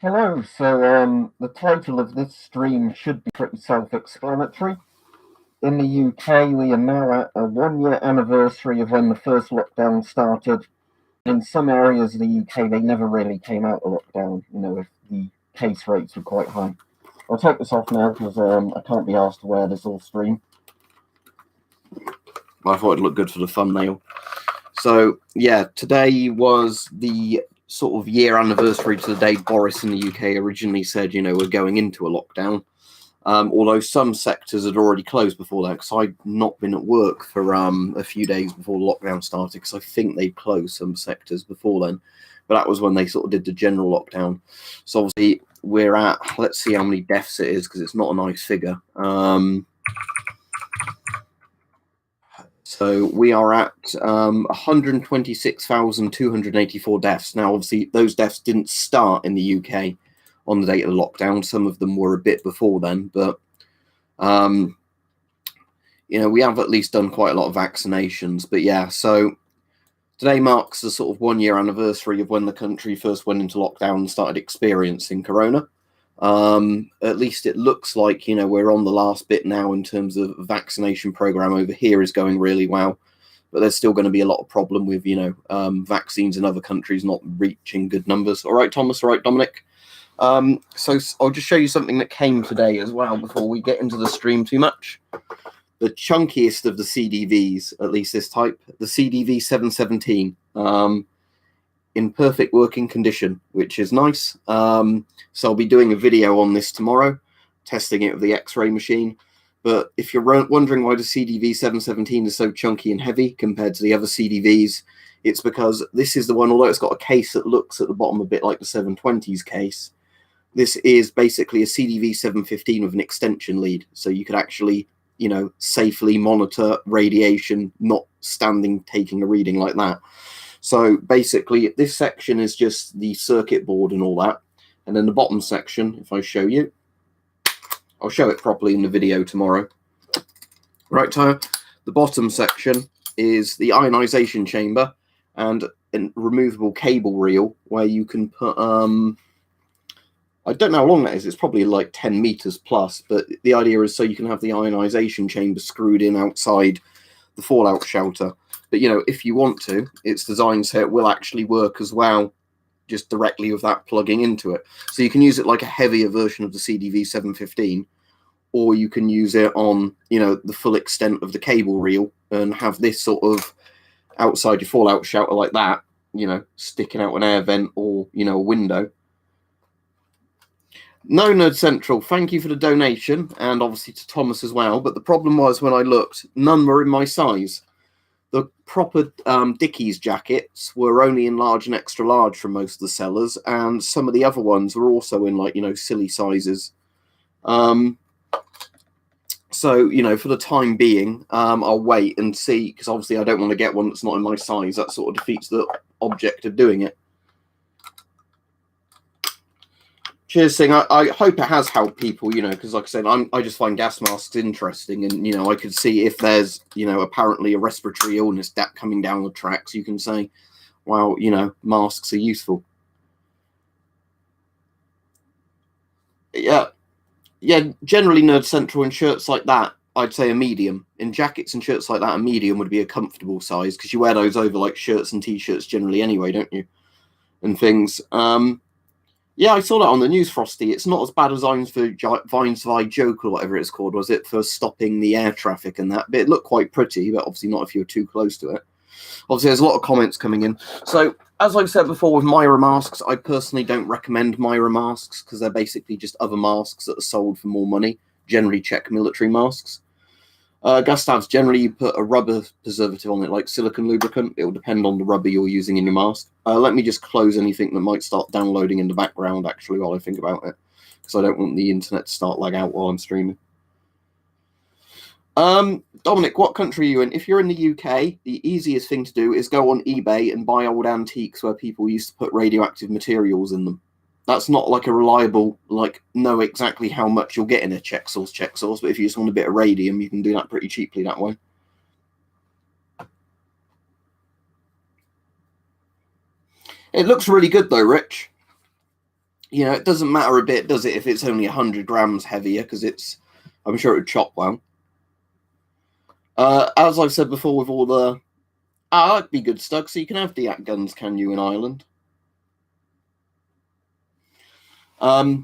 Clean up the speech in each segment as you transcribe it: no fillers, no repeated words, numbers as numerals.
Hello, the title of this stream should be pretty self-explanatory. In the UK, we are now at a 1 year anniversary of when the first lockdown started. In some areas of the UK, they never really came out of lockdown, if the case rates were quite high. I'll take this off now because I can't be asked to wear this all stream. I thought it'd look good for the thumbnail. So, yeah, today was the sort of year anniversary to the day Boris in the UK originally said, we're going into a lockdown. Although some sectors had already closed before that, because I'd not been at work for a few days before the lockdown started, because I think they'd closed some sectors before then. But that was when they sort of did the general lockdown. So obviously we're at, let's see how many deaths it is, because it's not a nice figure. So we are at 126,284 deaths. Now, obviously, those deaths didn't start in the UK on the date of the lockdown. Some of them were a bit before then, but we have at least done quite a lot of vaccinations. But yeah, so today marks the sort of 1 year anniversary of when the country first went into lockdown and started experiencing corona. At least it looks like, we're on the last bit now in terms of vaccination program over here is going really well, but there's still going to be a lot of problem with, vaccines in other countries not reaching good numbers. All right, Thomas. All right, Dominic. So I'll just show you something that came today as well before we get into the stream too much. The chunkiest of the CDVs, at least this type, the CDV 717, in perfect working condition, which is nice. So I'll be doing a video on this tomorrow, testing it with the X-ray machine. But if you're wondering why the CDV 717 is so chunky and heavy compared to the other CDVs, it's because this is the one, although it's got a case that looks at the bottom a bit like the 720's case, this is basically a CDV 715 with an extension lead. So you could actually, safely monitor radiation, not standing taking a reading like that. So basically, this section is just the circuit board and all that. And then the bottom section, if I show you, I'll show it properly in the video tomorrow. Right, so the bottom section is the ionization chamber and a removable cable reel where you can put, I don't know how long that is. It's probably like 10 meters plus, but the idea is so you can have the ionization chamber screwed in outside the fallout shelter. But, if you want to, it's designed so it will actually work as well, just directly with that plugging into it. So you can use it like a heavier version of the CDV 715, or you can use it on, the full extent of the cable reel and have this sort of outside your fallout shelter like that, sticking out an air vent or, a window. No Nerd Central, thank you for the donation, and obviously to Thomas as well. But the problem was when I looked, none were in my size. The proper Dickies jackets were only in large and extra large from most of the sellers, and some of the other ones were also in silly sizes. So, for the time being, I'll wait and see, because obviously I don't want to get one that's not in my size. That sort of defeats the object of doing it. Cheers, Sing. I hope it has helped people, because like I said, I just find gas masks interesting, and, I could see if there's, apparently a respiratory illness coming down the tracks, you can say, well, masks are useful. Yeah, generally Nerd Central in shirts like that, I'd say a medium. In jackets and shirts like that, a medium would be a comfortable size, because you wear those over like shirts and t-shirts generally anyway, don't you? And things. Yeah, I saw that on the news, Frosty. It's not as bad as Vine's Vi joke or whatever it's called, was it, for stopping the air traffic and that. But it looked quite pretty, but obviously not if you were too close to it. Obviously, there's a lot of comments coming in. So, as I've said before with Myra masks, I personally don't recommend Myra masks because they're basically just other masks that are sold for more money. Generally, check military masks. Gustav's, generally you put a rubber preservative on it, like silicone lubricant. It will depend on the rubber you're using in your mask. Let me just close anything that might start downloading in the background, actually, while I think about it, because I don't want the internet to start lag out while I'm streaming. Dominic, what country are you in? If you're in the UK, the easiest thing to do is go on eBay and buy old antiques where people used to put radioactive materials in them. That's not like a reliable, know exactly how much you'll get in a check source, but if you just want a bit of radium, you can do that pretty cheaply that way. It looks really good though, Rich. You know, it doesn't matter a bit, does it, if it's only 100 grams heavier, because I'm sure it would chop well. As I've said before, with all the, I like Be Good Stug, so you can have DAC guns, can you, in Ireland? But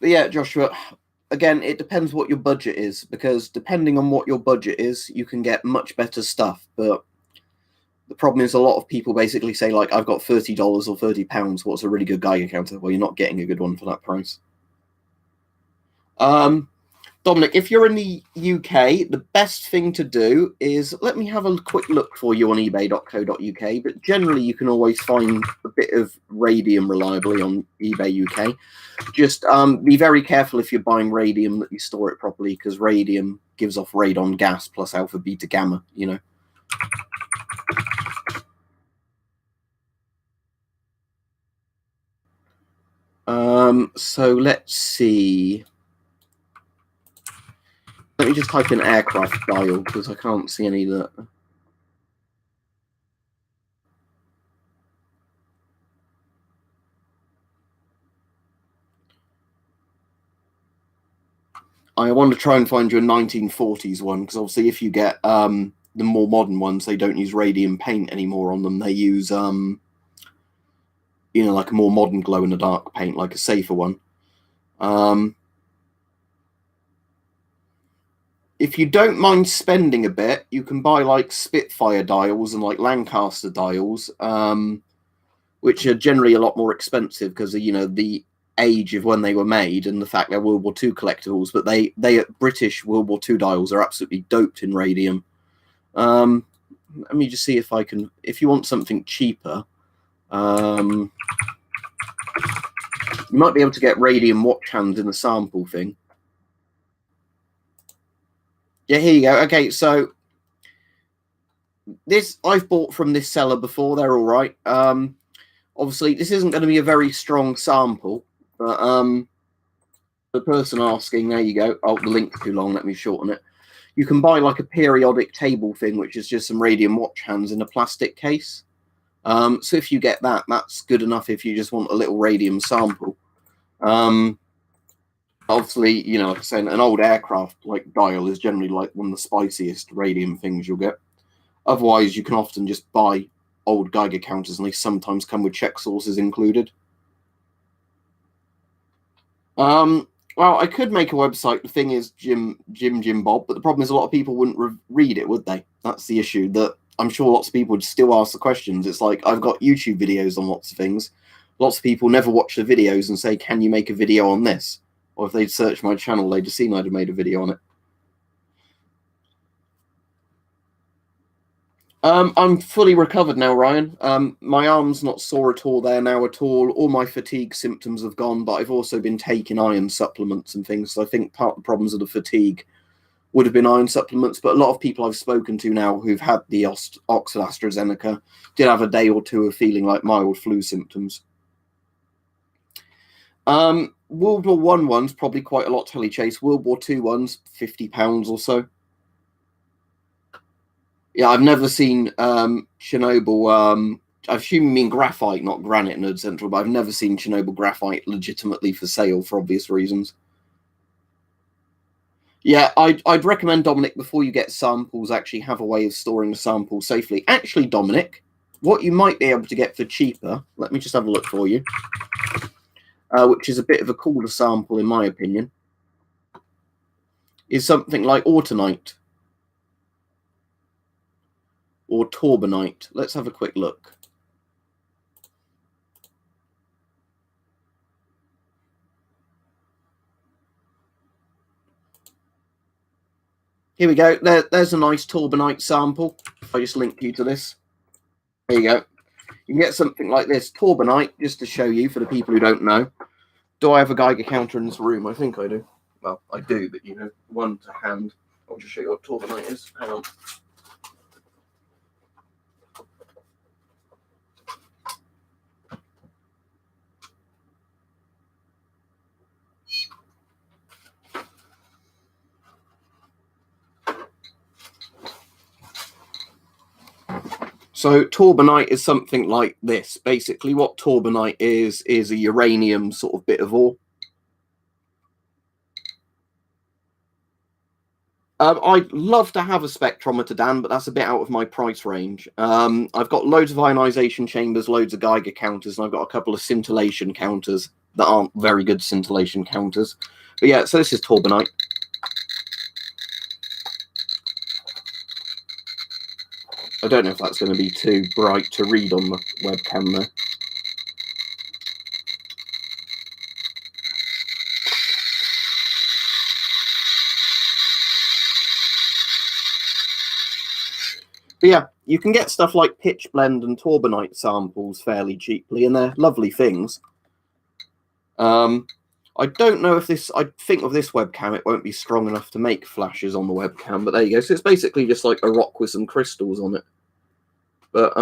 yeah, Joshua, again, it depends what your budget is, because depending on what your budget is, you can get much better stuff. But the problem is a lot of people basically say, like, I've got $30 or £30. What's a really good Geiger counter? Well, you're not getting a good one for that price. Dominic, if you're in the UK, the best thing to do is, let me have a quick look for you on ebay.co.uk, but generally you can always find a bit of radium reliably on eBay UK. Just be very careful if you're buying radium that you store it properly, because radium gives off radon gas plus alpha, beta, gamma, you know. So let's see. Let me just type in aircraft dial, because I can't see any that. I want to try and find you a 1940s one, because obviously if you get the more modern ones, they don't use radium paint anymore on them. They use, you know, like a more modern glow-in-the-dark paint, like a safer one. If you don't mind spending a bit, you can buy like Spitfire dials and like Lancaster dials, which are generally a lot more expensive because of, you know, the age of when they were made and the fact they're World War II collectibles. But they British World War II dials are absolutely doped in radium. Let me just see if I can. If you want something cheaper, you might be able to get radium watch hands in the sample thing. Yeah, here you go. Okay, so this I've bought from this seller before. They're all right. Obviously, this isn't going to be a very strong sample, but the person asking, there you go. Oh, the link's too long. Let me shorten it. You can buy like a periodic table thing, which is just some radium watch hands in a plastic case. So if you get that, that's good enough if you just want a little radium sample. Obviously, you know, like I said, an old aircraft like dial is generally like one of the spiciest radium things you'll get. Otherwise, you can often just buy old Geiger counters, and they sometimes come with check sources included. Well, I could make a website. The thing is, Jim Bob, but the problem is a lot of people wouldn't read it, would they? That's the issue. That I'm sure lots of people would still ask the questions. It's like I've got YouTube videos on lots of things. Lots of people never watch the videos and say, "Can you make a video on this?" Or if they'd search my channel, they'd have seen I'd have made a video on it. I'm fully recovered now, Ryan. My arm's not sore at all there now at all. All my fatigue symptoms have gone, but I've also been taking iron supplements and things. So I think part of the problems of the fatigue would have been iron supplements. But a lot of people I've spoken to now who've had the Oxford AstraZeneca did have a day or two of feeling like mild flu symptoms. World War One one's probably quite a lot to chase. World War Two one's £50 or so. Yeah, I've never seen Chernobyl. I assume you mean graphite, not granite, Nerd Central, but I've never seen Chernobyl graphite legitimately for sale for obvious reasons. Yeah, I'd recommend, Dominic, before you get samples, actually have a way of storing the sample safely. Actually, Dominic, what you might be able to get for cheaper, let me just have a look for you, which is a bit of a cooler sample in my opinion, is something like Autunite or Torbanite. Let's have a quick look. Here we go. There's a nice Torbanite sample. I just linked you to this. There you go. You can get something like this. Torbanite, just to show you, for the people who don't know. Do I have a Geiger counter in this room? I think I do. Well, I do, but, you know, one to hand. I'll just show you what Torbanite is. Hang on. So Torbanite is something like this. Basically, what Torbanite is a uranium sort of bit of ore. I'd love to have a spectrometer, Dan, but that's a bit out of my price range. I've got loads of ionization chambers, loads of Geiger counters, and I've got a couple of scintillation counters that aren't very good scintillation counters. But yeah, so this is Torbanite. I don't know if that's going to be too bright to read on the webcam there. But yeah, you can get stuff like pitch blende and Torbanite samples fairly cheaply, and they're lovely things. I don't know if this, I think with this webcam, it won't be strong enough to make flashes on the webcam, but there you go. So it's basically just like a rock with some crystals on it. But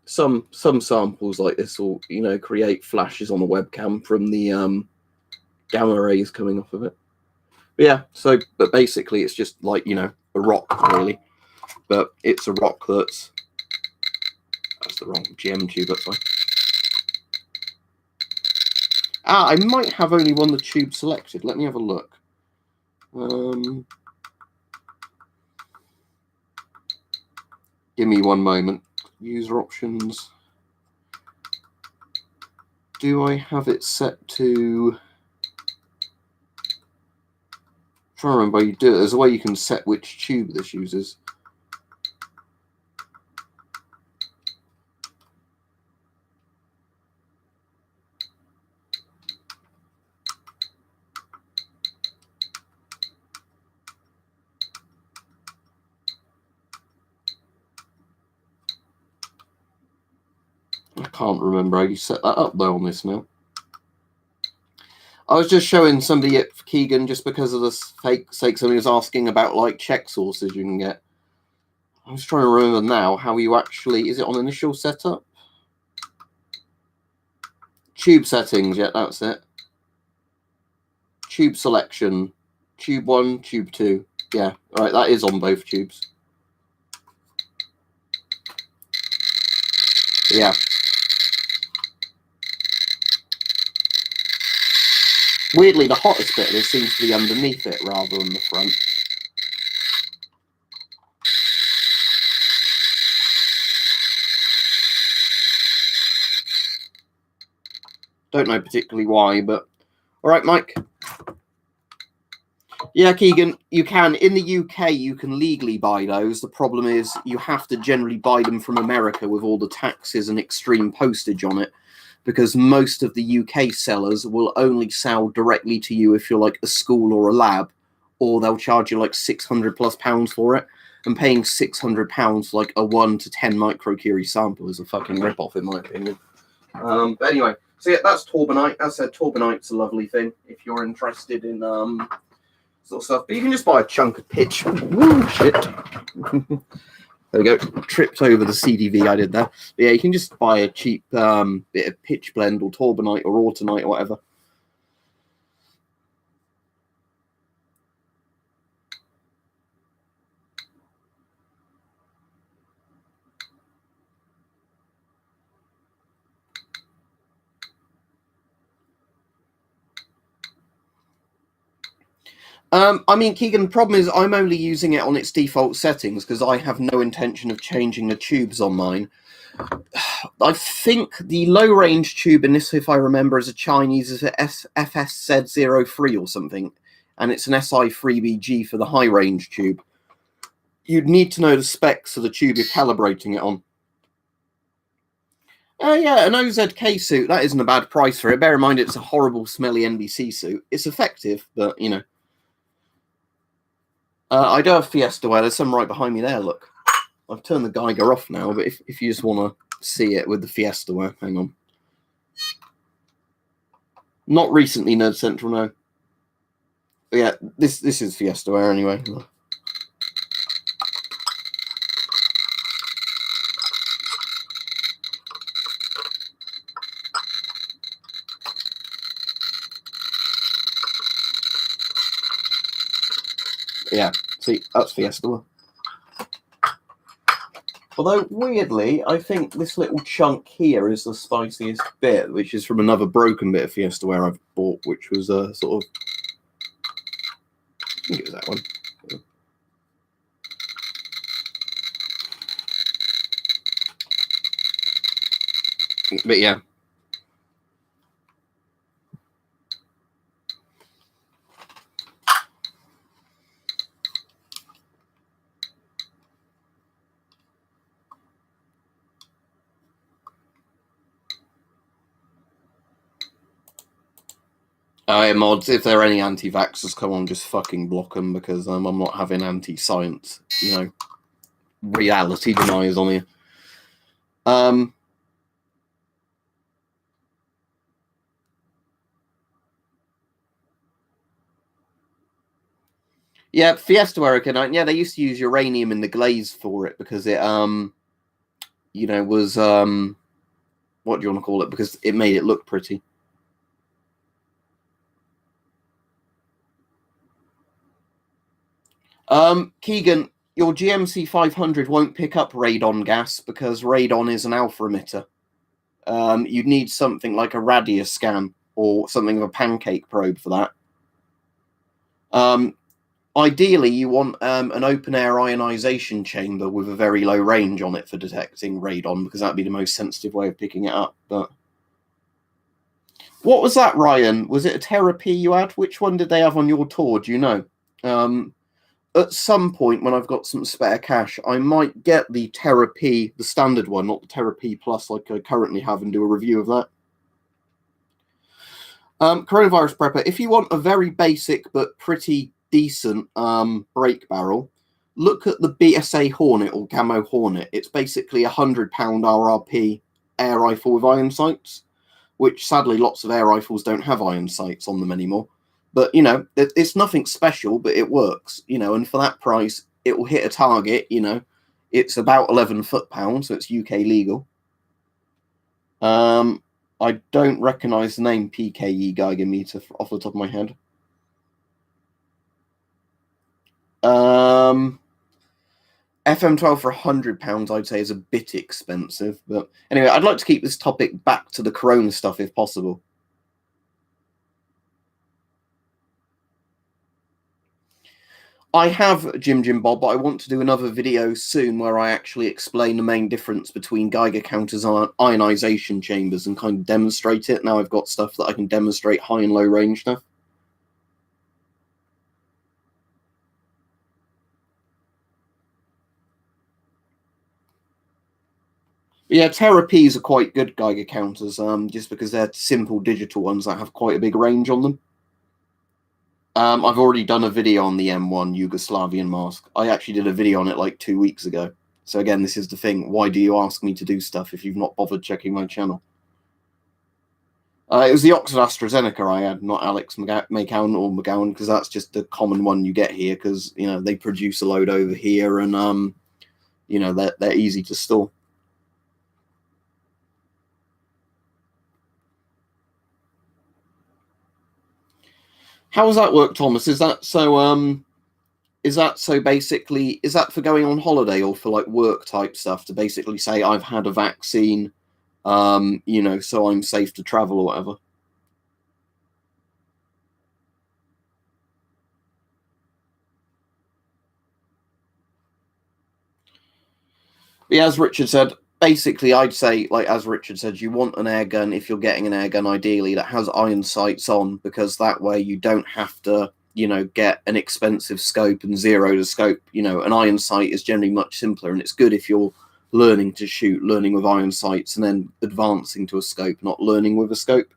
some samples like this will, you know, create flashes on the webcam from the gamma rays coming off of it. But yeah, so, but basically it's just like, you know, a rock really. But it's a rock that's the wrong GM tube, that's fine. I might have only one the tube selected. Let me have a look. Give me one moment. User options. Do I have it set to... I'm trying to remember how you do it. There's a way you can set which tube this uses. I can't remember how you set that up though on this now. I was just showing somebody it for Keegan just because of the sake somebody was asking about like check sources you can get. I was trying to remember now how you actually, is it on initial setup? Tube settings, yeah, that's it. Tube selection, tube 1, tube 2. Yeah, right, that is on both tubes. Yeah. Weirdly, the hottest bit of this seems to be underneath it rather than the front. Don't know particularly why, but... Alright, Mike. Yeah, Keegan, you can. In the UK, you can legally buy those. The problem is you have to generally buy them from America with all the taxes and extreme postage on it, because most of the UK sellers will only sell directly to you if you're like a school or a lab, or they'll charge you like £600+ for it. And paying £600 for like a 1 to 10 microcurie sample is a fucking rip-off, in my opinion. But anyway, so yeah, that's Torbanite. As I said, Torbanite's a lovely thing if you're interested in sort of stuff. But you can just buy a chunk of pitch. Woo, shit. There we go. Tripped over the CDV I did there. But yeah, you can just buy a cheap bit of pitch blende or Torbanite or Autonite or whatever. I mean, Keegan, the problem is I'm only using it on its default settings because I have no intention of changing the tubes on mine. I think the low-range tube in this, if I remember, is a Chinese, is a FSZ03 or something, and it's an SI3BG for the high-range tube. You'd need to know the specs of the tube you're calibrating it on. Yeah, an OZK suit, that isn't a bad price for it. Bear in mind it's a horrible, smelly NBC suit. It's effective, but, you know. I do have Fiesta wear. There's some right behind me there, look. I've turned the Geiger off now, but if you just want to see it with the Fiesta wear, hang on. Not recently, Nerd Central, no. But yeah, this is Fiesta wear anyway. Yeah, see, that's Fiesta wear. Although, weirdly, I think this little chunk here is the spiciest bit, which is from another broken bit of Fiesta where I've bought, which was a sort of... I think it was that one. But yeah. Mods, if there are any anti-vaxxers, come on, just fucking block them, because I'm not having anti-science, reality deniers on here. Yeah, Fiesta Hurricane, yeah, they used to use uranium in the glaze for it because it, was, what do you want to call it? Because it made it look pretty. Keegan, your GMC 500 won't pick up radon gas because radon is an alpha emitter. You'd need something like a radius scan or something of a pancake probe for that. Ideally, you want an open-air ionization chamber with a very low range on it for detecting radon, because that'd be the most sensitive way of picking it up. But what was that, Ryan? Was it a Terra-P you had? Which one did they have on your tour? Do you know? At some point, when I've got some spare cash, I might get the Terra-P, the standard one, not the Terra-P Plus like I currently have, and do a review of that. Coronavirus Prepper, if you want a very basic but pretty decent brake barrel, look at the BSA Hornet or Camo Hornet. It's basically a £100 RRP air rifle with iron sights, which sadly lots of air rifles don't have iron sights on them anymore. But, it's nothing special, but it works, and for that price, it will hit a target, It's about 11 foot-pounds, so it's UK legal. I don't recognise the name PKE Geiger meter off the top of my head. FM12 for £100, I'd say, is a bit expensive. But anyway, I'd like to keep this topic back to the corona stuff if possible. I have Jim Bob, but I want to do another video soon where I actually explain the main difference between Geiger counters and ionization chambers and kind of demonstrate it. Now I've got stuff that I can demonstrate high and low range stuff. But yeah, Terra-Ps are quite good Geiger counters, just because they're simple digital ones that have quite a big range on them. I've already done a video on the M1 Yugoslavian mask. I actually did a video on it like 2 weeks ago. So again, this is the thing. Why do you ask me to do stuff if you've not bothered checking my channel? It was the Oxford AstraZeneca I had, not Alex McGowan or McGowan, because that's just the common one you get here, because, they produce a load over here and, they're easy to store. How does that work, Thomas? Is that so basically, is that for going on holiday or for like work type stuff, to basically say I've had a vaccine, so I'm safe to travel or whatever? But yeah, as Richard said, basically I'd say, like as Richard said, you want an air gun, if you're getting an air gun ideally, that has iron sights on, because that way you don't have to get an expensive scope and zero the scope. An iron sight is generally much simpler, and it's good if you're learning to shoot, learning with iron sights and then advancing to a scope, not learning with a scope.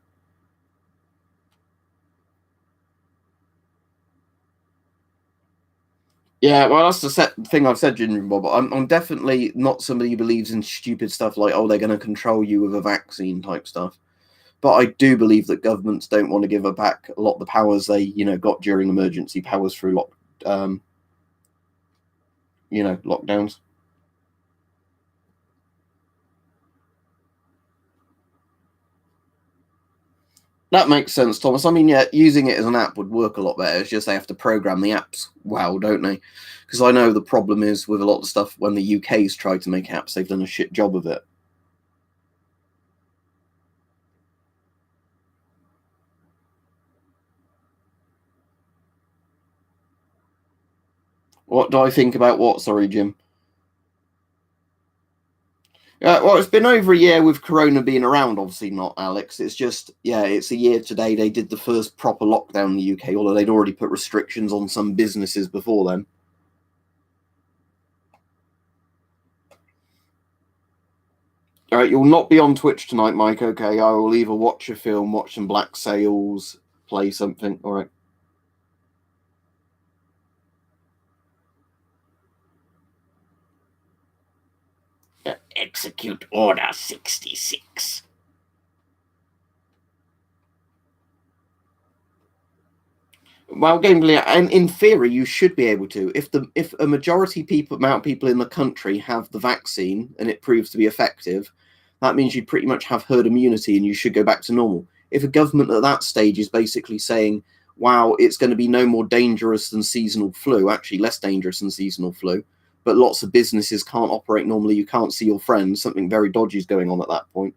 Yeah, well, that's the thing I've said, Ginger Bob. I'm definitely not somebody who believes in stupid stuff like, oh, they're going to control you with a vaccine type stuff. But I do believe that governments don't want to give back a lot of the powers they, got during emergency powers through lockdowns. That makes sense, Thomas. I mean, yeah, using it as an app would work a lot better. It's just they have to program the apps well, don't they? Because I know the problem is with a lot of stuff when the UK's tried to make apps, they've done a shit job of it. What do I think about what? Sorry, Jim. Well, it's been over a year with Corona being around, obviously not, Alex. It's just, yeah, it's a year today. They did the first proper lockdown in the UK, although they'd already put restrictions on some businesses before then. All right, you'll not be on Twitch tonight, Mike. Okay, I will either watch a film, watch some Black Sails, play something. All right. Execute Order 66. Well, gameplay, and in theory, you should be able to. If a majority amount of people in the country have the vaccine and it proves to be effective, that means you pretty much have herd immunity and you should go back to normal. If a government at that stage is basically saying, "Wow, it's going to be no more dangerous than seasonal flu," actually less dangerous than seasonal flu, but lots of businesses can't operate normally, you can't see your friends, something very dodgy is going on at that point.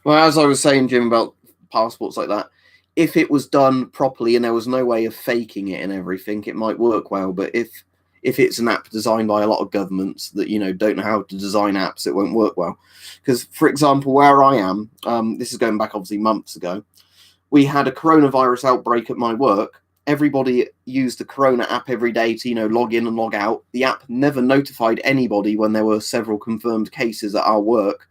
Well, as I was saying, Jim, about passports like that, if it was done properly and there was no way of faking it and everything, it might work well. But if it's an app designed by a lot of governments that don't know how to design apps, it won't work well. Because, for example, where I am, this is going back obviously months ago, we had a coronavirus outbreak at my work. Everybody used the Corona app every day to log in and log out. The app never notified anybody when there were several confirmed cases at our work.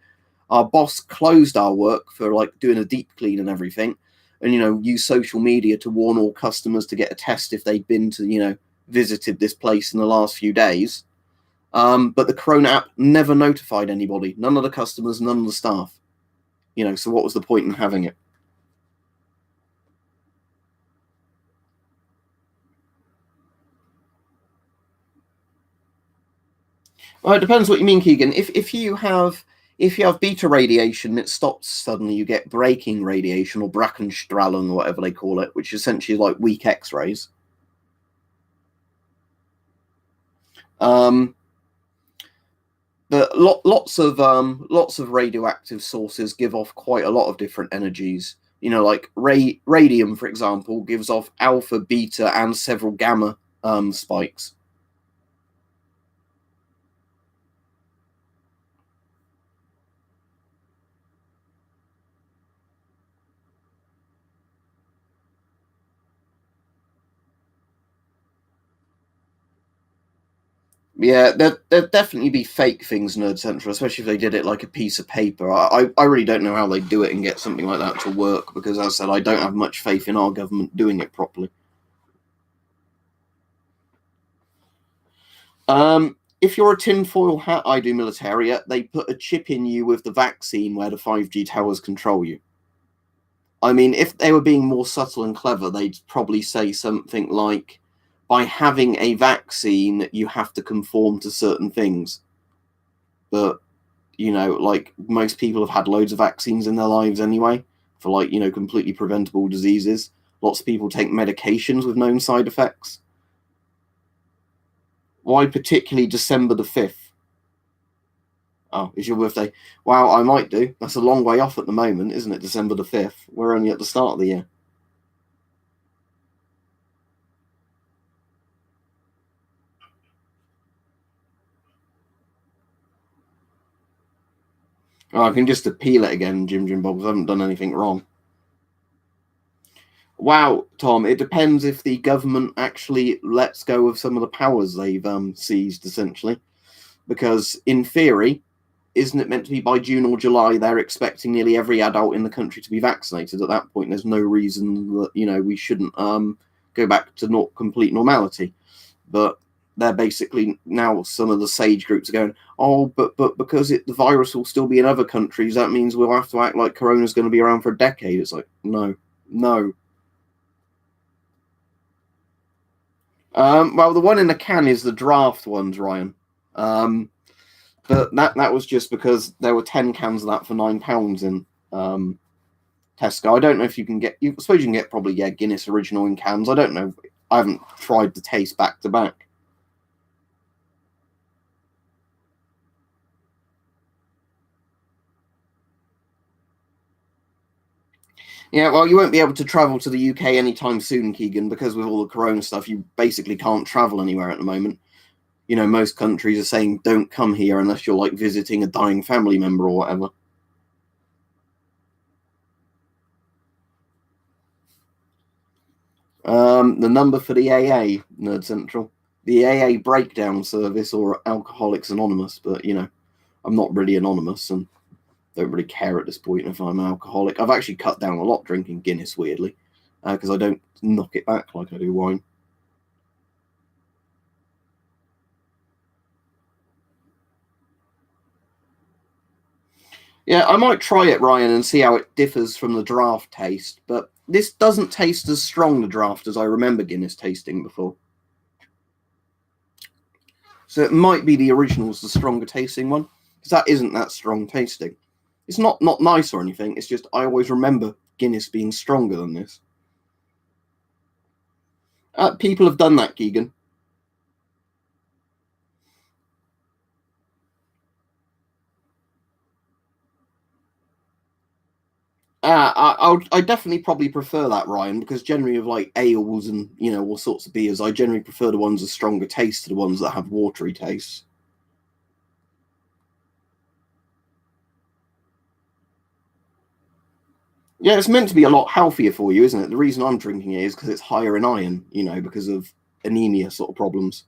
Our boss closed our work for doing a deep clean and everything, and use social media to warn all customers to get a test if they'd been to visited this place in the last few days. But the Corona app never notified anybody, none of the customers, none of the staff. So what was the point in having it? Well, it depends what you mean, Keegan. If you have beta radiation, it stops suddenly. You get breaking radiation or Brackenstrahlen or whatever they call it, which is essentially like weak X-rays. But lots of radioactive sources give off quite a lot of different energies. Like radium, for example, gives off alpha, beta, and several gamma spikes. Yeah, there'd definitely be fake things, Nerd Central, especially if they did it like a piece of paper. I really don't know how they do it and get something like that to work because, as I said, I don't have much faith in our government doing it properly. If you're a tinfoil hat, I do militaria, they put a chip in you with the vaccine where the 5G towers control you. I mean, if they were being more subtle and clever, they'd probably say something like, by having a vaccine, you have to conform to certain things. But, like most people have had loads of vaccines in their lives anyway for completely preventable diseases. Lots of people take medications with known side effects. Why particularly December the 5th? Oh, it's your birthday. Wow, I might do. That's a long way off at the moment, isn't it? December the 5th. We're only at the start of the year. Oh, I can just appeal it again, Jim Bob, because I haven't done anything wrong. Wow, Tom, it depends if the government actually lets go of some of the powers they've seized, essentially. Because, in theory, isn't it meant to be by June or July they're expecting nearly every adult in the country to be vaccinated? At that point, there's no reason that we shouldn't go back to complete normality. But they're basically now some of the sage groups are going, oh, but because the virus will still be in other countries, that means we'll have to act like Corona's going to be around for a decade. It's like, no. Well, the one in the can is the draft ones, Ryan. But that was just because there were 10 cans of that for £9 in Tesco. I don't know if you can get. I suppose you can get probably Guinness Original in cans. I don't know. I haven't tried the taste back to back. Yeah, well, you won't be able to travel to the UK anytime soon, Keegan, because with all the corona stuff, you basically can't travel anywhere at the moment. You know, most countries are saying don't come here unless you're like visiting a dying family member or whatever. The number for the AA, Nerd Central. The AA breakdown service or Alcoholics Anonymous, but you know, I'm not really anonymous and don't really care at this point if I'm an alcoholic. I've actually cut down a lot drinking Guinness, weirdly, because I don't knock it back like I do wine. Yeah, I might try it, Ryan, and see how it differs from the draft taste, but this doesn't taste as strong, the draft, as I remember Guinness tasting before. So it might be the original's the stronger tasting one, because that isn't that strong tasting. It's not nice or anything, it's just I always remember Guinness being stronger than this. People have done that, Keegan. I definitely probably prefer that, Ryan, because generally with like ales and, you know, all sorts of beers, I generally prefer the ones with stronger taste to the ones that have watery tastes. Yeah, it's meant to be a lot healthier for you, isn't it? The reason I'm drinking it is because it's higher in iron, you know, because of anemia sort of problems.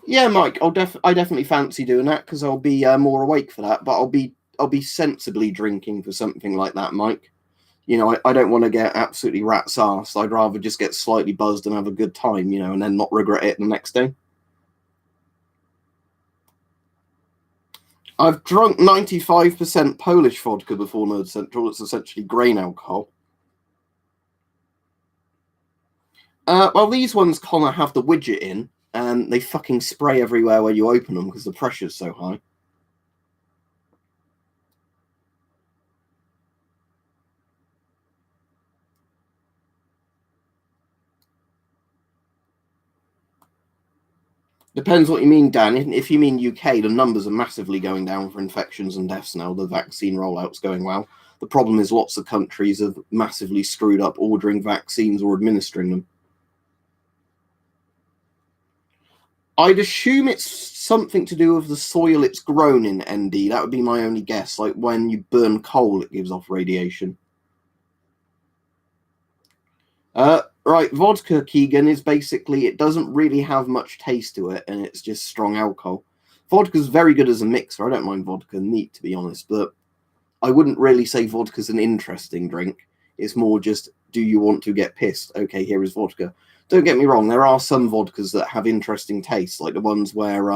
Yeah, Mike, I definitely fancy doing that because I'll be more awake for that. But I'll be sensibly drinking for something like that, Mike. You know, I don't want to get absolutely rat's ass. I'd rather just get slightly buzzed and have a good time, you know, and then not regret it the next day. I've drunk 95% Polish vodka before, Nerd Central. It's essentially grain alcohol. Well, these ones kind of have the widget in, and they fucking spray everywhere where you open them because the pressure's so high. Depends what you mean, Dan. If you mean UK, the numbers are massively going down for infections and deaths now. The vaccine rollout's going well. The problem is lots of countries have massively screwed up ordering vaccines or administering them. I'd assume it's something to do with the soil it's grown in, ND. That would be my only guess. Like when you burn coal, it gives off radiation. Right, vodka, Keegan, is basically, it doesn't really have much taste to it, and it's just strong alcohol. Vodka's very good as a mixer. I don't mind vodka neat, to be honest, but I wouldn't really say vodka's an interesting drink. It's more just, do you want to get pissed? Okay, here is vodka. Don't get me wrong, there are some vodkas that have interesting tastes, like the ones where,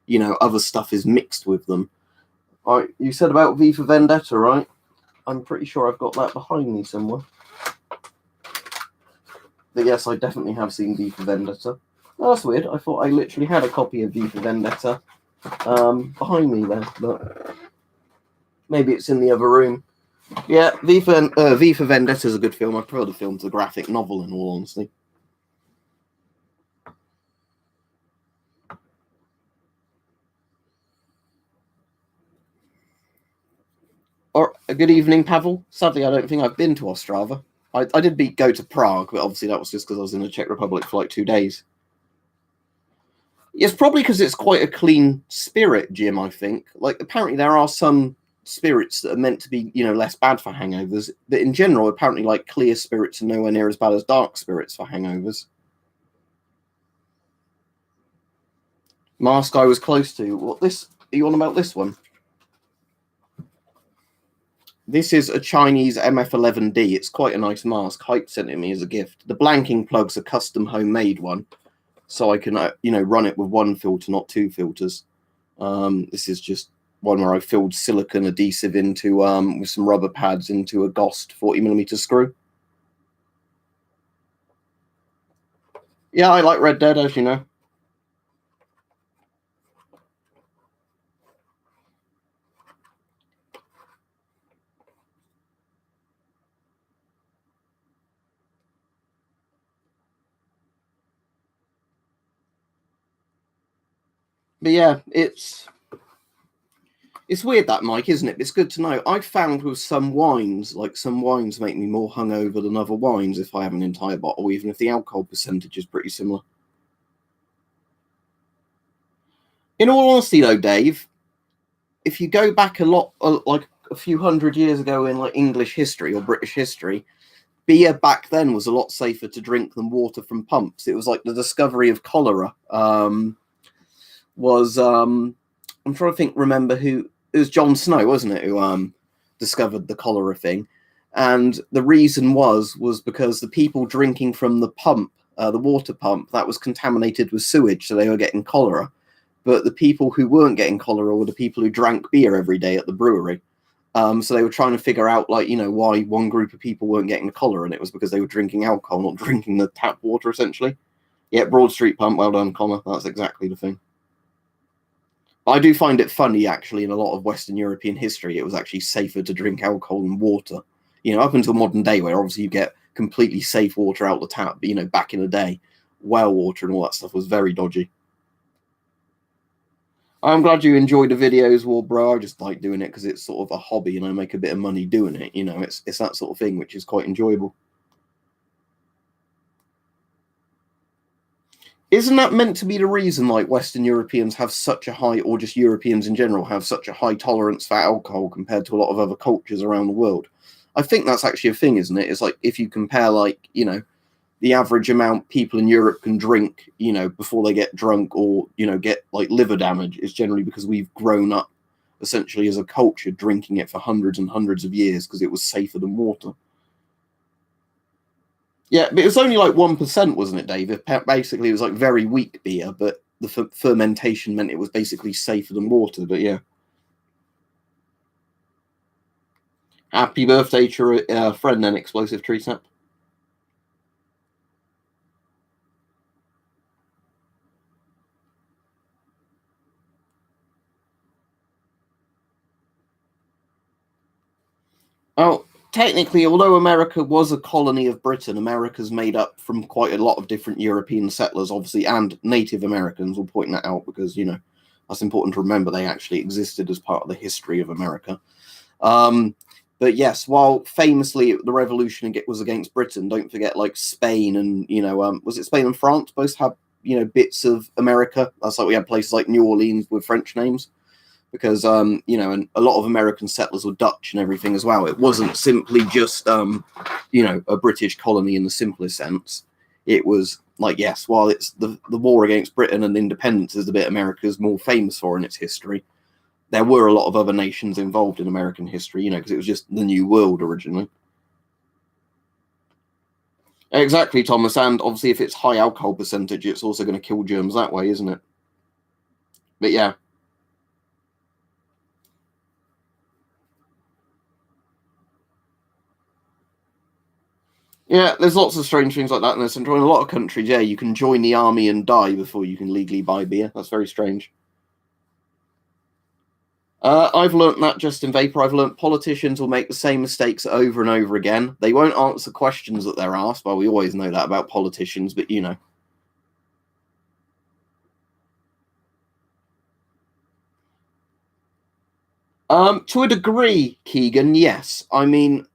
you know, other stuff is mixed with them. All right, you said about V for Vendetta, right? I'm pretty sure I've got that behind me somewhere. But yes, I definitely have seen V for Vendetta. Oh, that's weird. I thought I literally had a copy of V for Vendetta behind me there, but maybe it's in the other room. Yeah, V for Vendetta is a good film. I prefer the film to the graphic novel, in all honesty. Or a good evening, Pavel. Sadly, I don't think I've been to Ostrava. I did go to Prague, but obviously that was just because I was in the Czech Republic for like 2 days. It's probably because it's quite a clean spirit, Jim, I think. Like, apparently there are some spirits that are meant to be, you know, less bad for hangovers, but in general, apparently, like, clear spirits are nowhere near as bad as dark spirits for hangovers. Mask I was close to. What this? Are you on about this one? This is a Chinese MF11D. It's quite a nice mask. Hype sent it me as a gift. The blanking plug's a custom homemade one, so I can, you know, run it with one filter, not two filters. This is just one where I filled silicone adhesive into with some rubber pads into a GOST 40mm screw. Yeah, I like Red Dead, as you know. But yeah, it's weird that, Mike, isn't it? It's good to know. I've found with some wines, like some wines make me more hungover than other wines if I have an entire bottle, even if the alcohol percentage is pretty similar. In all honesty, though, Dave, if you go back a lot, like a few hundred years ago in like English history or British history, beer back then was a lot safer to drink than water from pumps. It was like the discovery of cholera. I'm trying to remember who it was. John Snow, wasn't it, who discovered the cholera thing? And the reason was because the people drinking from the pump, the water pump, that was contaminated with sewage, so they were getting cholera. But the people who weren't getting cholera were the people who drank beer every day at the brewery. So they were trying to figure out, like, you know, why one group of people weren't getting the cholera, and it was because they were drinking alcohol, not drinking the tap water, essentially. Yeah, Broad Street Pump, well done, Connor. That's exactly the thing. I do find it funny, actually, in a lot of Western European history, it was actually safer to drink alcohol than water. You know, up until modern day, where obviously you get completely safe water out the tap, but, you know, back in the day, well water and all that stuff was very dodgy. I'm glad you enjoy the videos, well, bro. I just like doing it because it's sort of a hobby and I make a bit of money doing it. You know, it's that sort of thing, which is quite enjoyable. Isn't that meant to be the reason, like, Western Europeans have such a high, or just Europeans in general, have such a high tolerance for alcohol compared to a lot of other cultures around the world? I think that's actually a thing, isn't it? It's like, if you compare, like, you know, the average amount people in Europe can drink, you know, before they get drunk or, you know, get like liver damage, is generally because we've grown up essentially as a culture drinking it for hundreds and hundreds of years because it was safer than water. Yeah, but it was only like 1%, wasn't it, David? Basically, it was like very weak beer, but the fermentation meant it was basically safer than water. But yeah. Happy birthday to your friend, then, Explosive Tree Snap. Oh, technically, although America was a colony of Britain, America's made up from quite a lot of different European settlers, obviously, and Native Americans. We'll point that out because, you know, that's important to remember. They actually existed as part of the history of America. But yes, while famously the revolution was against Britain, don't forget, like, Spain and, you know, was it Spain and France both had, you know, bits of America? That's like we had places like New Orleans with French names. Because you know, and a lot of American settlers were Dutch and everything as well. It wasn't simply just you know, a British colony in the simplest sense. It was like, yes, while it's the war against Britain and independence is the bit America's more famous for in its history, there were a lot of other nations involved in American history, you know, because it was just the New World originally. Exactly, Thomas, and obviously if it's high alcohol percentage, it's also going to kill germs that way, isn't it? But yeah. Yeah, there's lots of strange things like that in this. And in a lot of countries, yeah, you can join the army and die before you can legally buy beer. That's very strange. I've learnt that just in Vapor. I've learnt politicians will make the same mistakes over and over again. They won't answer questions that they're asked. Well, we always know that about politicians, but you know. To a degree, Keegan, yes. I mean,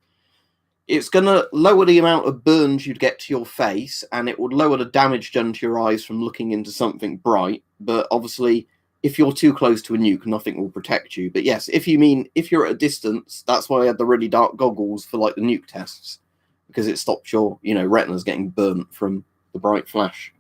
it's going to lower the amount of burns you'd get to your face, and it would lower the damage done to your eyes from looking into something bright. But obviously, if you're too close to a nuke, nothing will protect you. But yes, if you're at a distance, that's why I had the really dark goggles for like the nuke tests, because it stops your, you know, retinas getting burnt from the bright flash.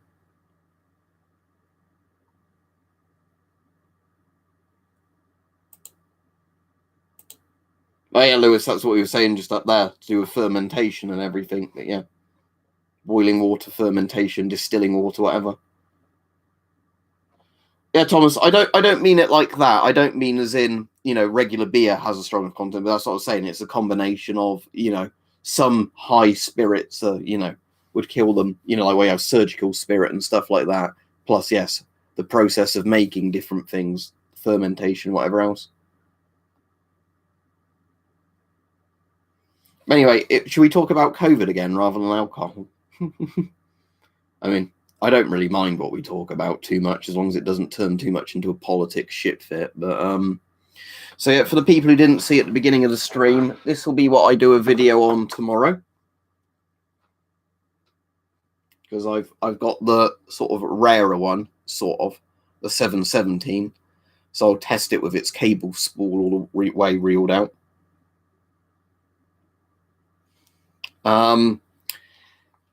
Oh yeah, Lewis, that's what we were saying just up there, to do with fermentation and everything. But yeah, boiling water, fermentation, distilling water, whatever. Yeah, Thomas, I don't mean it like that. I don't mean as in, regular beer has a stronger content, but that's what I was saying. It's a combination of, some high spirits, would kill them, like we have surgical spirit and stuff like that. Plus, yes, the process of making different things, fermentation, whatever else. Anyway, should we talk about COVID again rather than alcohol? I mean, I don't really mind what we talk about too much as long as it doesn't turn too much into a politics shit fit. But so yeah, for the people who didn't see at the beginning of the stream, this will be what I do a video on tomorrow, because I've got the sort of rarer one, sort of the 717. So I'll test it with its cable spool all the way reeled out.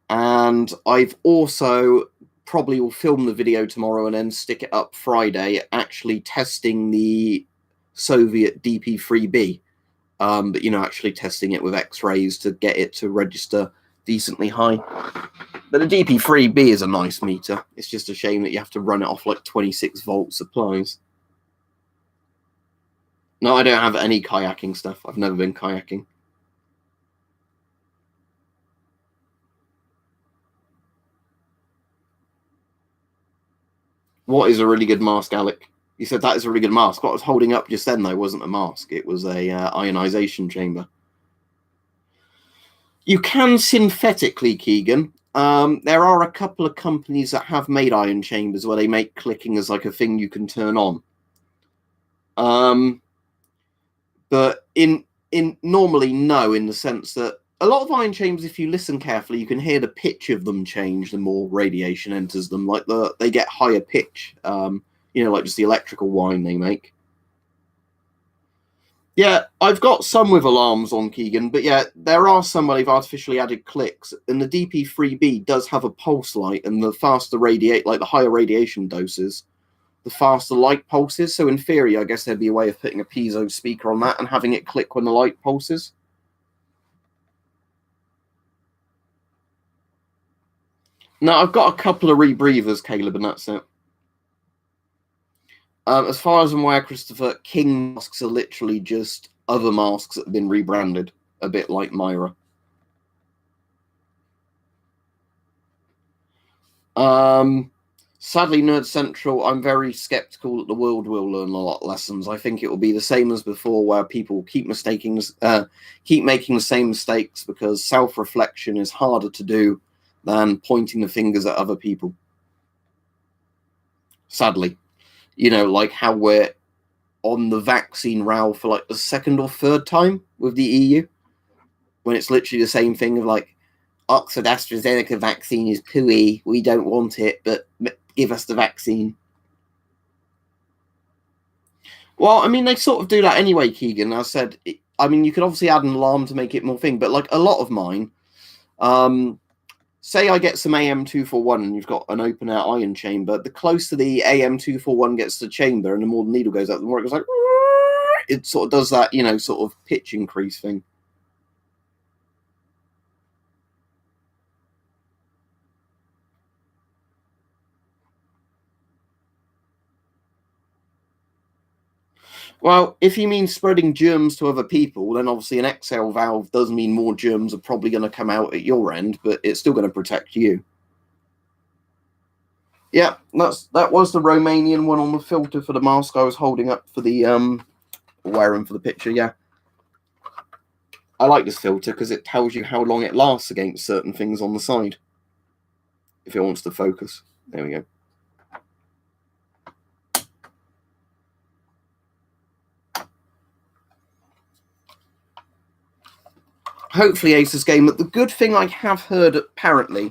And I've also probably will film the video tomorrow and then stick it up Friday, actually testing the Soviet DP3B, but actually testing it with X-rays to get it to register decently high. But the DP3B is a nice meter. It's just a shame that you have to run it off like 26-volt supplies. No, I don't have any kayaking stuff. I've never been kayaking. What is a really good mask, Alec? You said that is a really good mask. What I was holding up just then, though, wasn't a mask. It was a ionization chamber. You can synthetically, Keegan. There are a couple of companies that have made ion chambers where they make clicking as like a thing you can turn on. But in normally, no, in the sense that a lot of ion chambers, if you listen carefully, you can hear the pitch of them change the more radiation enters them. Like they get higher pitch, like just the electrical whine they make. Yeah, I've got some with alarms on, Keegan, but yeah, there are some where they've artificially added clicks, and the DP3B does have a pulse light, and the faster the higher radiation doses, the faster light pulses. So in theory, I guess there'd be a way of putting a piezo speaker on that and having it click when the light pulses. No, I've got a couple of rebreathers, Caleb, and that's it. As far as I'm aware, Christopher, King masks are literally just other masks that have been rebranded, a bit like Myra. Sadly, Nerd Central, I'm very skeptical that the world will learn a lot of lessons. I think it will be the same as before, where people keep making the same mistakes, because self-reflection is harder to do than pointing the fingers at other people. Sadly, like how we're on the vaccine row for like the second or third time with the EU, when it's literally the same thing of like, Oxford AstraZeneca vaccine is pooey, we don't want it, but give us the vaccine. Well, I mean, they sort of do that anyway, Keegan. I said, I mean, you could obviously add an alarm to make it more thing, but like a lot of mine, say I get some AM241 and you've got an open air ion chamber, the closer the AM241 gets to the chamber and the more the needle goes up, the more it goes like, it sort of does that, sort of pitch increase thing. Well, if you mean spreading germs to other people, then obviously an exhale valve does mean more germs are probably going to come out at your end, but it's still going to protect you. Yeah, that was the Romanian one on the filter for the mask I was holding up for the wearing for the picture. Yeah, I like this filter because it tells you how long it lasts against certain things on the side. If it wants to focus, there we go. Hopefully Ace's game. But the good thing I have heard apparently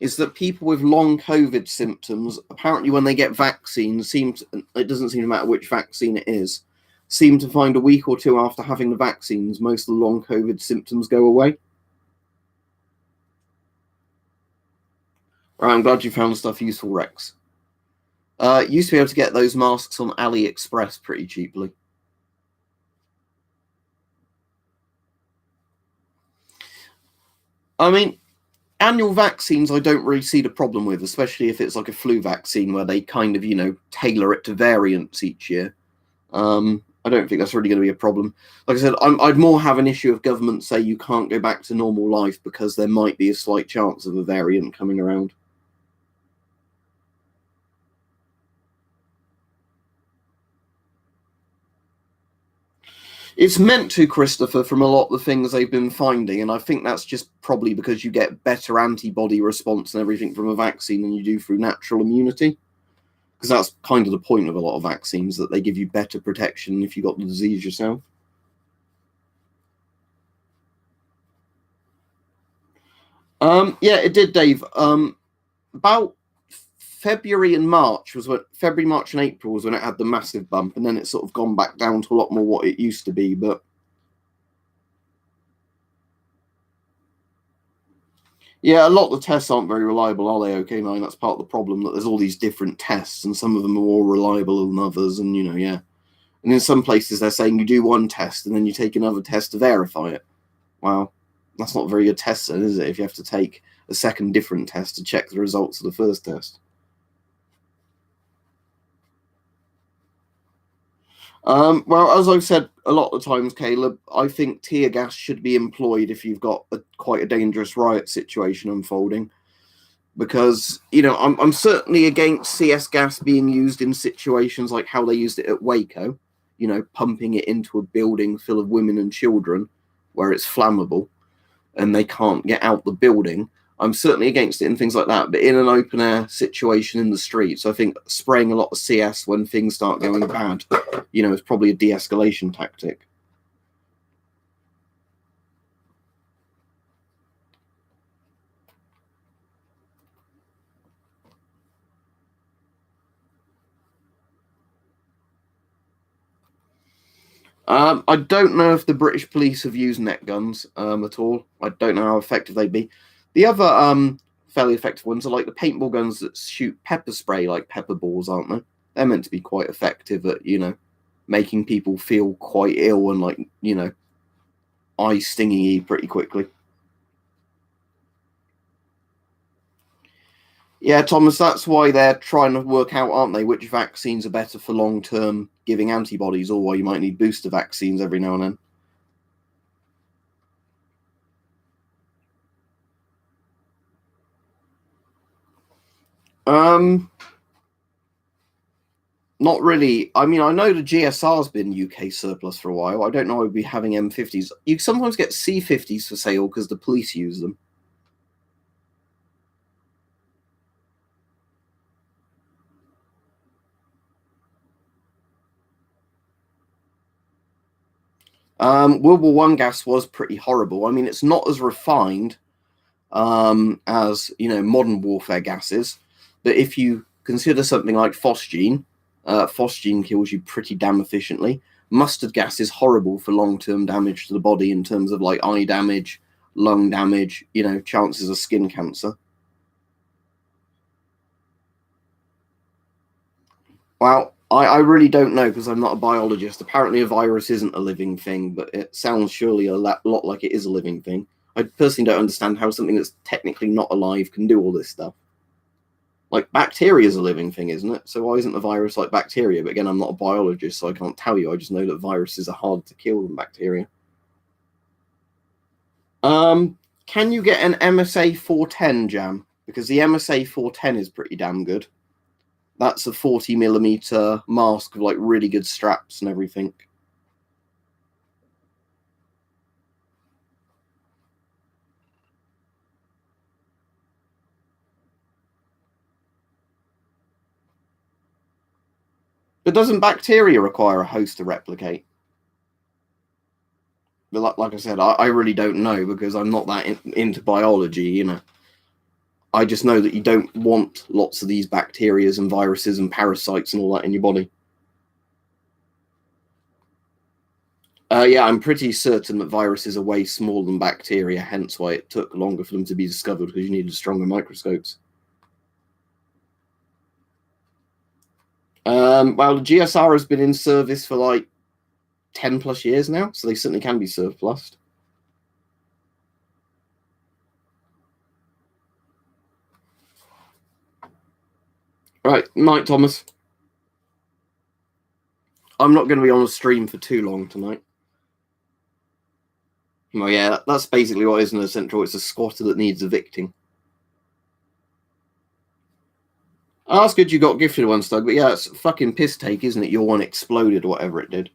is that people with long COVID symptoms, apparently when they get vaccines, it doesn't seem to matter which vaccine it is, seem to find a week or two after having the vaccines, most of the long COVID symptoms go away. Right, I'm glad you found stuff useful, Rex. Used to be able to get those masks on AliExpress pretty cheaply. I mean, Annual vaccines, I don't really see the problem with, especially if it's like a flu vaccine where they kind of, tailor it to variants each year. I don't think that's really going to be a problem. Like I said, I'd more have an issue if government say you can't go back to normal life because there might be a slight chance of a variant coming around. It's meant to, Christopher, from a lot of the things they've been finding, and I think that's just probably because you get better antibody response and everything from a vaccine than you do through natural immunity. Because that's kind of the point of a lot of vaccines, that they give you better protection if you got the disease yourself. Yeah, it did, Dave. About February, March, and April was when it had the massive bump, and then it's sort of gone back down to a lot more what it used to be. But yeah, a lot of the tests aren't very reliable, are they? Okay, man, that's part of the problem, that there's all these different tests, and some of them are more reliable than others, and yeah. And in some places, they're saying you do one test, and then you take another test to verify it. Well, that's not a very good test, then, is it, if you have to take a second different test to check the results of the first test? Well, as I've said a lot of times, Caleb, I think tear gas should be employed if you've got quite a dangerous riot situation unfolding. Because, I'm certainly against CS gas being used in situations like how they used it at Waco, pumping it into a building full of women and children where it's flammable and they can't get out the building. I'm certainly against it and things like that, but in an open air situation in the streets, I think spraying a lot of CS when things start going bad, is probably a de-escalation tactic. I don't know if the British police have used net guns at all. I don't know how effective they'd be. The other fairly effective ones are like the paintball guns that shoot pepper spray, like pepper balls, aren't they? They're meant to be quite effective at, making people feel quite ill and like, eye stinging you pretty quickly. Yeah, Thomas, that's why they're trying to work out, aren't they, which vaccines are better for long-term giving antibodies, or why you might need booster vaccines every now and then. Not really. I mean, I know the GSR's been UK surplus for a while. I don't know I'd be having M50s. You sometimes get C50s for sale because the police use them. World War One gas was pretty horrible. I mean, it's not as refined as modern warfare gases, but if you consider something like phosgene, phosgene kills you pretty damn efficiently. Mustard gas is horrible for long-term damage to the body in terms of like eye damage, lung damage, chances of skin cancer. Well, I really don't know because I'm not a biologist. Apparently, a virus isn't a living thing, but it sounds surely a lot like it is a living thing. I personally don't understand how something that's technically not alive can do all this stuff. Like, bacteria is a living thing, isn't it? So why isn't a virus like bacteria? But again, I'm not a biologist, so I can't tell you. I just know that viruses are harder to kill than bacteria. Can you get an MSA 410 jam? Because the MSA 410 is pretty damn good. That's a 40mm mask with like really good straps and everything. But doesn't bacteria require a host to replicate? But like I said, I really don't know because I'm not that into biology, I just know that you don't want lots of these bacterias and viruses and parasites and all that in your body. Yeah, I'm pretty certain that viruses are way smaller than bacteria, hence why it took longer for them to be discovered, because you needed stronger microscopes. Well, the GSR has been in service for like 10 plus years now, so they certainly can be surplused. Right, night, Thomas. I'm not going to be on a stream for too long tonight. Well, yeah, that's basically what is in the central. It's a squatter that needs evicting. Oh, that's good you got gifted one, Stug. But yeah, it's a fucking piss take, isn't it? Your one exploded or whatever it did.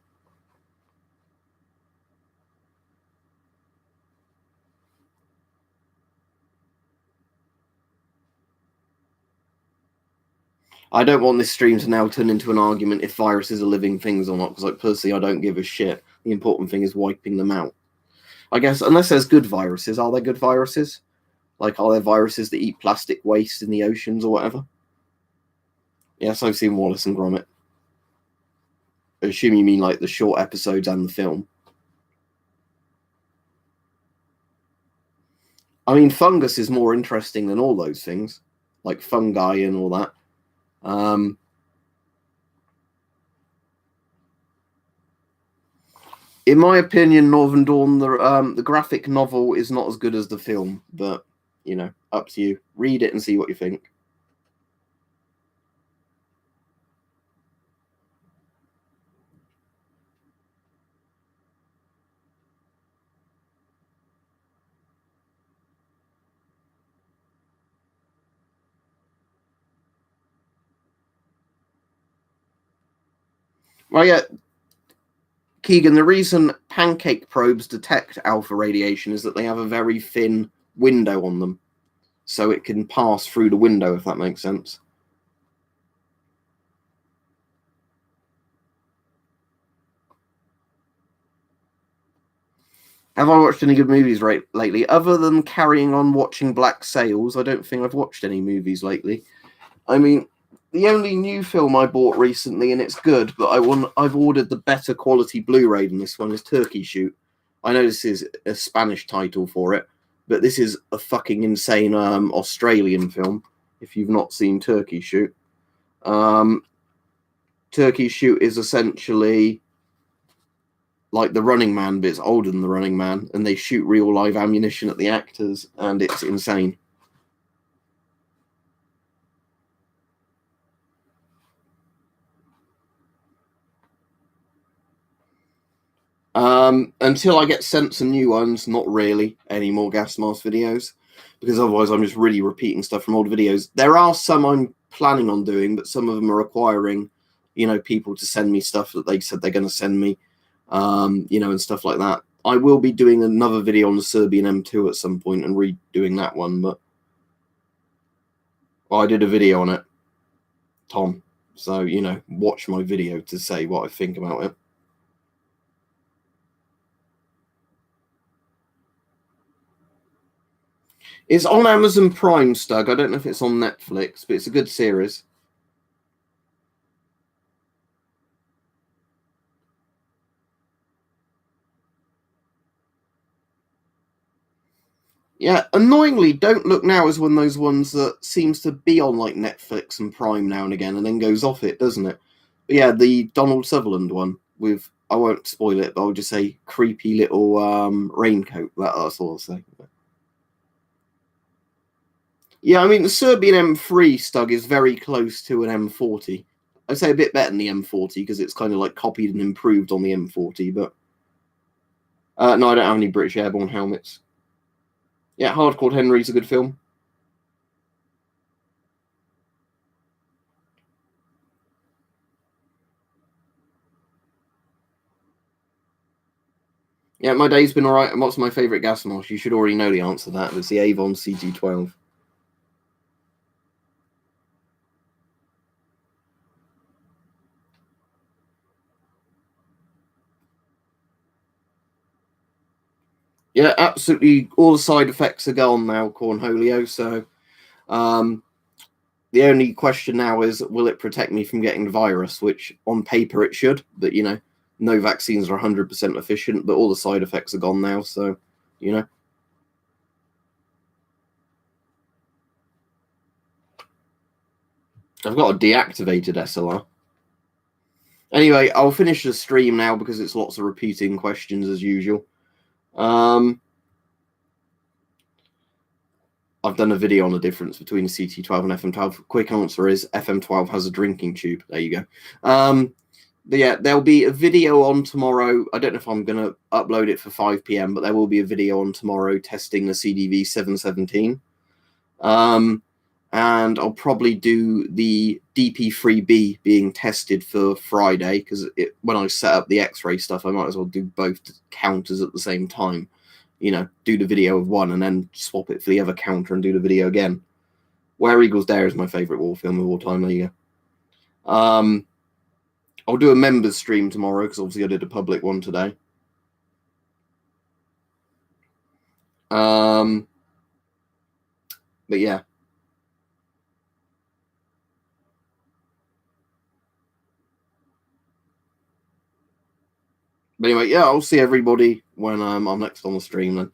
I don't want this stream to now turn into an argument if viruses are living things or not, because, like, personally, I don't give a shit. The important thing is wiping them out. I guess, unless there's good viruses. Are there good viruses? Like, are there viruses that eat plastic waste in the oceans or whatever? Yes, I've seen Wallace and Gromit. I assume you mean, like, the short episodes and the film. I mean, fungus is more interesting than all those things, like fungi and all that. In my opinion, Northern Dawn, the graphic novel is not as good as the film, but, you know, up to you. Read it and see what you think. Well, yeah, Keegan, the reason pancake probes detect alpha radiation is that they have a very thin window on them, so it can pass through the window, if that makes sense. Have I watched any good movies lately? Other than carrying on watching Black Sails, I don't think I've watched any movies lately. I mean, the only new film I bought recently, and it's good, but I've ordered the better quality Blu-ray than this one, is Turkey Shoot. I know this is a Spanish title for it, but this is a fucking insane Australian film, if you've not seen Turkey Shoot. Turkey Shoot is essentially like The Running Man, but it's older than The Running Man, and they shoot real live ammunition at the actors, and it's insane. Until I get sent some new ones, not really any more gas mask videos, because otherwise I'm just really repeating stuff from old videos. There are some I'm planning on doing, but some of them are requiring, you know, people to send me stuff that they said they're going to send me, you know, and stuff like that. I will be doing another video on the Serbian M2 at some point and redoing that one, but well, I did a video on it, Tom. So, you know, watch my video to say what I think about it. It's on Amazon Prime, Stug. I don't know if it's on Netflix, but it's a good series. Yeah, annoyingly, Don't Look Now is one of those ones that seems to be on like Netflix and Prime now and again and then goes off it, doesn't it? But yeah, the Donald Sutherland one with, I won't spoil it, but I'll just say creepy little raincoat. That's all I'll say. Yeah, I mean, the Serbian M3, Stug, is very close to an M40. I'd say a bit better than the M40 because it's kind of like copied and improved on the M40, but no, I don't have any British airborne helmets. Yeah, Hardcore Henry's a good film. Yeah, my day's been alright. And what's my favourite gas mask? You should already know the answer to that. It's the Avon CG12. Yeah, absolutely. All the side effects are gone now, Cornholio. So the only question now is, will it protect me from getting the virus? Which on paper it should, but you know, no vaccines are 100% efficient. But all the side effects are gone now, so you know. I've got a deactivated SLR. Anyway, I'll finish the stream now because it's lots of repeating questions as usual. I've done a video on the difference between a CT12 and FM12. Quick answer is FM12 has a drinking tube. There you go. But yeah, there'll be a video on tomorrow. I don't know if I'm going to upload it for 5 p.m., but there will be a video on tomorrow testing the CDV 717. And I'll probably do the DP3B being tested for Friday, because when I set up the X-ray stuff, I might as well do both counters at the same time. You know, do the video of one and then swap it for the other counter and do the video again. Where Eagles Dare is my favourite war film of all time. There you go. I'll do a members stream tomorrow, because obviously I did a public one today. But yeah. But anyway, yeah, I'll see everybody when I'm next on the stream then.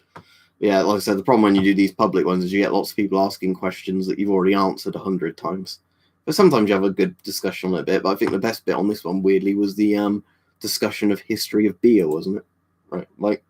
Yeah, like I said, the problem when you do these public ones is you get lots of people asking questions that you've already answered 100 times. But sometimes you have a good discussion on it a bit. But I think the best bit on this one, weirdly, was the discussion of history of beer, wasn't it? Right, like